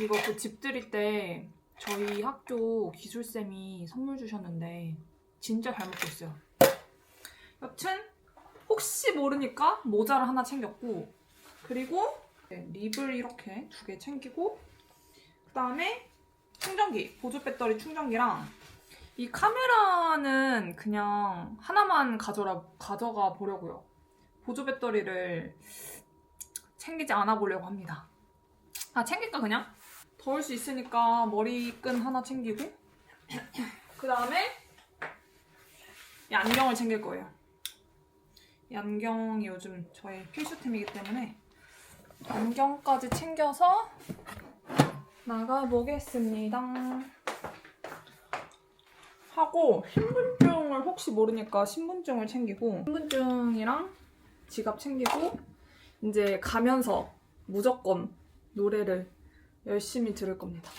이거 그 집들이 때 저희 학교 기술쌤이 선물 주셨는데 진짜 잘 먹고 있어요. 여튼 혹시 모르니까 모자를 하나 챙겼고, 그리고 립을 이렇게 2개 챙기고, 그 다음에 충전기, 보조 배터리 충전기랑, 이 카메라는 그냥 하나만 가져가 보려고요. 보조 배터리를 챙기지 않아 보려고 합니다. 아, 챙길까 그냥? 더울 수 있으니까 머리끈 하나 챙기고, 그 다음에 이 안경을 챙길 거예요. 이 안경이 요즘 저의 필수템이기 때문에 안경까지 챙겨서 나가보겠습니다. 하고 신분증을 혹시 모르니까 신분증을 챙기고, 신분증이랑 지갑 챙기고, 이제 가면서 무조건 노래를 열심히 들을 겁니다.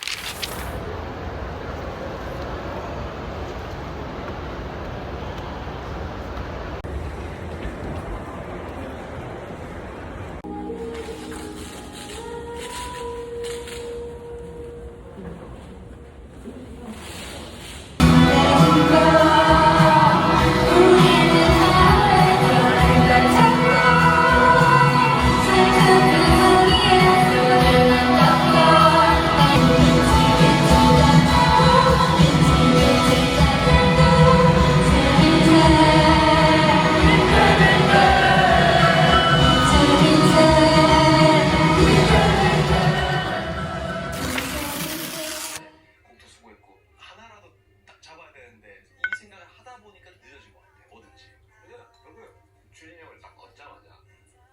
곡도 수고했고 하나라도 딱 잡아야 되는데 이 생각을 하다 보니까 늦어진 것 같아. 뭐든지. 근데 결국에 준이 형을 딱 얻자마자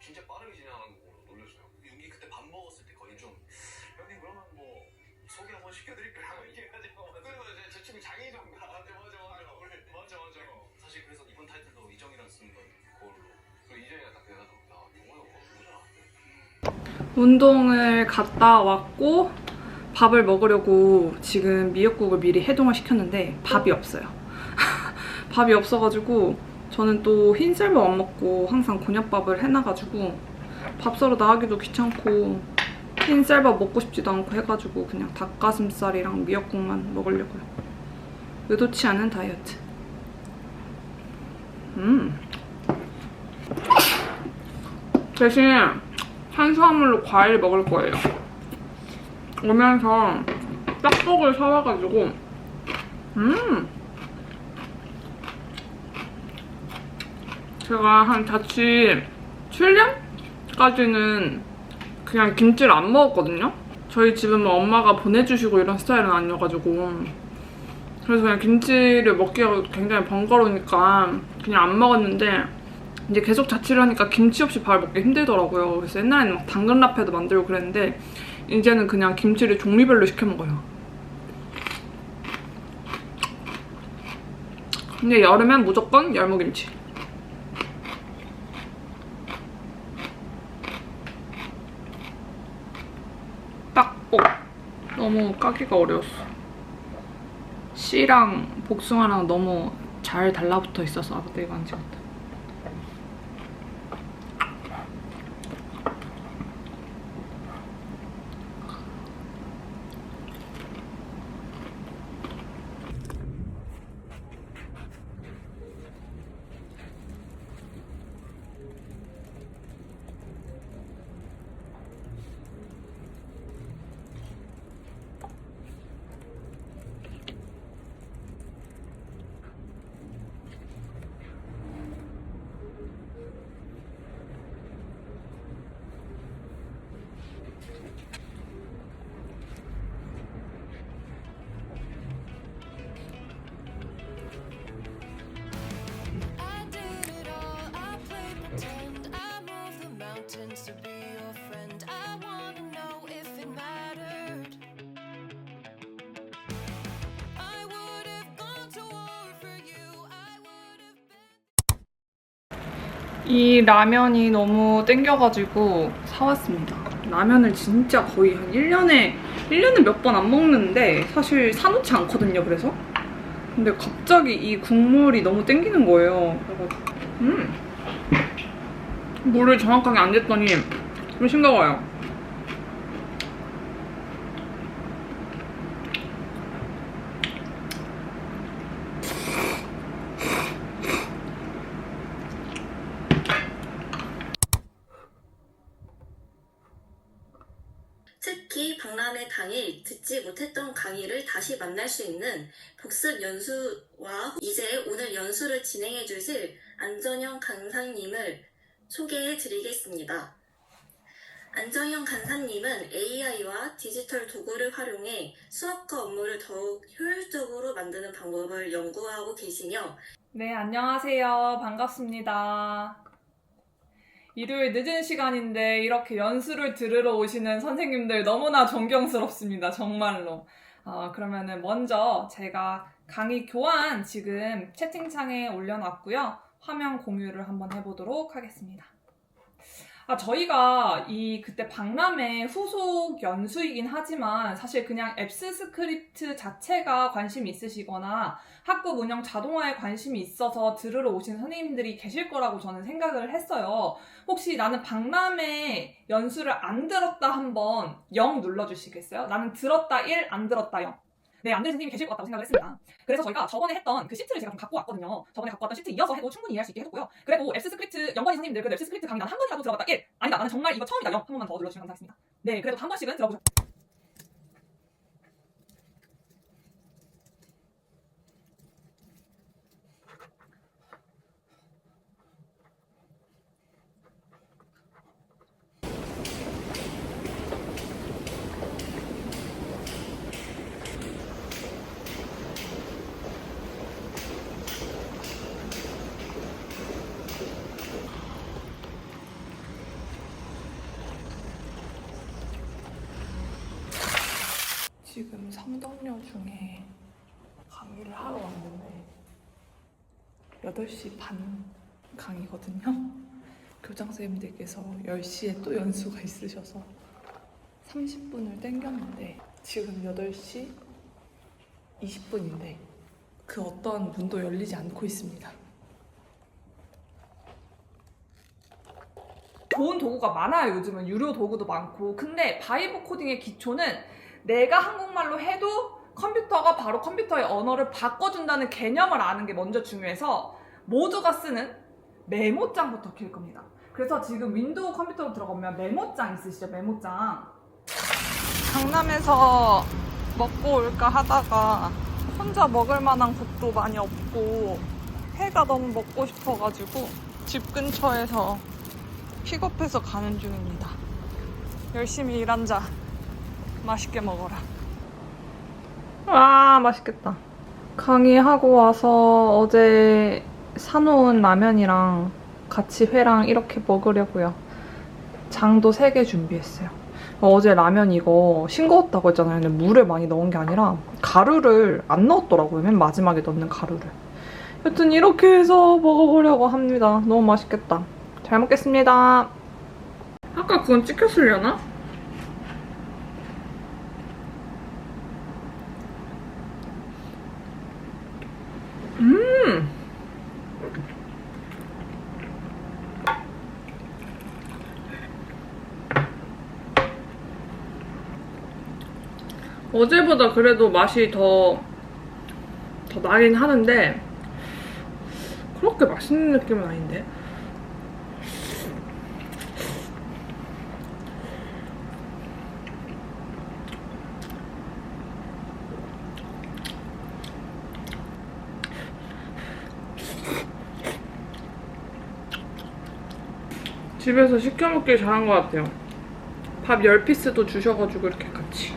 진짜 빠르게 진행하는 거 놀렸어요. 윤기 그때 밥 먹었을 때 거의 좀 형님 그러면 뭐 소개 한번 시켜드릴까요? 이렇게 해가지고 그리고 이제 제 친구 장희정가 맞아. 사실 그래서 이번 타이틀도 이정이랑 쓰는 건 그걸로. 그리고 이정이가 딱 돼가지고 야 이거 누구잖아. 운동을 갔다 왔고 밥을 먹으려고 지금 미역국을 미리 해동을 시켰는데 밥이 없어요. 밥이 없어가지고 저는 또 흰쌀밥 안 먹고 항상 곤약밥을 해놔가지고 밥 사러 나가기도 귀찮고 흰쌀밥 먹고 싶지도 않고 해가지고 그냥 닭가슴살이랑 미역국만 먹으려고요. 의도치 않은 다이어트. 대신 탄수화물로 과일 먹을 거예요. 오면서 떡국을 사와가지고 제가 한 자취 7년까지는 그냥 김치를 안 먹었거든요. 저희 집은 뭐 엄마가 보내주시고 이런 스타일은 아니어가지고 그래서 그냥 김치를 먹기가 굉장히 번거로우니까 그냥 안 먹었는데 이제 계속 자취를 하니까 김치 없이 밥을 먹기 힘들더라고요. 그래서 옛날에는 막 당근 라페도 만들고 그랬는데 이제는 그냥 김치를 종류별로 시켜 먹어요. 근데 여름엔 무조건 열무김치. 딱꼭 너무 까기가 어려웠어. 씨랑 복숭아랑 너무 잘 달라붙어 있어서 아무도 이거 안 찍었다. I did it all, I played pretend, I moved the mountains to be your friend. I wanna know if it mattered. I would have gone to war for you. I would have been. 이 라면이 너무 땡겨가지고 사왔습니다. 라면을 진짜 거의 한 1년에 몇 번 안 먹는데 사실 사놓지 않거든요, 그래서. 근데 갑자기 이 국물이 너무 땡기는 거예요. 그래가지고 물을 정확하게 안 댔더니 좀 싱거워요. 특히 박람회 당일 듣지 못했던 강의를 다시 만날 수 있는 복습 연수와 이제 오늘 연수를 진행해 주실 안전영 강사님을 소개해 드리겠습니다. 안정영 강사님은 AI와 디지털 도구를 활용해 수업과 업무를 더욱 효율적으로 만드는 방법을 연구하고 계시며 네, 안녕하세요. 반갑습니다. 일요일 늦은 시간인데 이렇게 연수를 들으러 오시는 선생님들 너무나 존경스럽습니다. 정말로. 그러면은 먼저 제가 강의 교환 지금 채팅창에 올려놨고요. 화면 공유를 한번 해보도록 하겠습니다. 저희가 그때 박람회 후속 연수이긴 하지만 사실 그냥 앱스 스크립트 자체가 관심이 있으시거나 학급 운영 자동화에 관심이 있어서 들으러 오신 선생님들이 계실 거라고 저는 생각을 했어요. 혹시 나는 박람회 연수를 안 들었다 한번 0 눌러주시겠어요? 나는 들었다 1, 안 들었다 0. 네, 안 들은 선생님이 계실 것 같다고 생각을 했습니다. 그래서 저희가 저번에 했던 그 시트를 제가 좀 갖고 왔거든요. 저번에 갖고 왔던 시트 이어서 해도 충분히 이해할 수 있게 해줬고요. 그리고 앱스 스크립트 연관인 선생님들, 그래도 앱스 스크립트 강의 나는 한 번이라도 들어갔다 1. 아니다, 나는 정말 이거 처음이다 0. 한 번만 더 눌러주시면 감사하겠습니다. 네, 그래도 한 번씩은 들어보세요. 지금 성덕여 중에 강의를 하러 왔는데 8시 반 강의거든요. 교장선생님들께서 10시에 또 연수가 있으셔서 30분을 땡겼는데 지금 8시 20분인데 그 어떤 문도 열리지 않고 있습니다. 좋은 도구가 많아요. 요즘은 유료 도구도 많고. 근데 바이브 코딩의 기초는 내가 한국말로 해도 컴퓨터가 바로 컴퓨터의 언어를 바꿔준다는 개념을 아는 게 먼저 중요해서 모두가 쓰는 메모장부터 킬 겁니다. 그래서 지금 윈도우 컴퓨터로 들어가면 메모장 있으시죠? 메모장. 강남에서 먹고 올까 하다가 혼자 먹을 만한 곳도 많이 없고 회가 너무 먹고 싶어가지고 집 근처에서 픽업해서 가는 중입니다. 열심히 일한 자 맛있게 먹어라. 와, 맛있겠다. 강의하고 와서 어제 사놓은 라면이랑 같이 회랑 이렇게 먹으려고요. 장도 3개 준비했어요. 어제 라면 이거 싱거웠다고 했잖아요. 근데 물을 많이 넣은 게 아니라 가루를 안 넣었더라고요. 맨 마지막에 넣는 가루를. 여튼 이렇게 해서 먹어보려고 합니다. 너무 맛있겠다. 잘 먹겠습니다. 아까 그건 찍혔으려나? 어제보다 그래도 맛이 더 나긴 하는데 그렇게 맛있는 느낌은 아닌데. 집에서 시켜 먹길 잘한 것 같아요. 밥 10피스도 주셔가지고 이렇게 같이.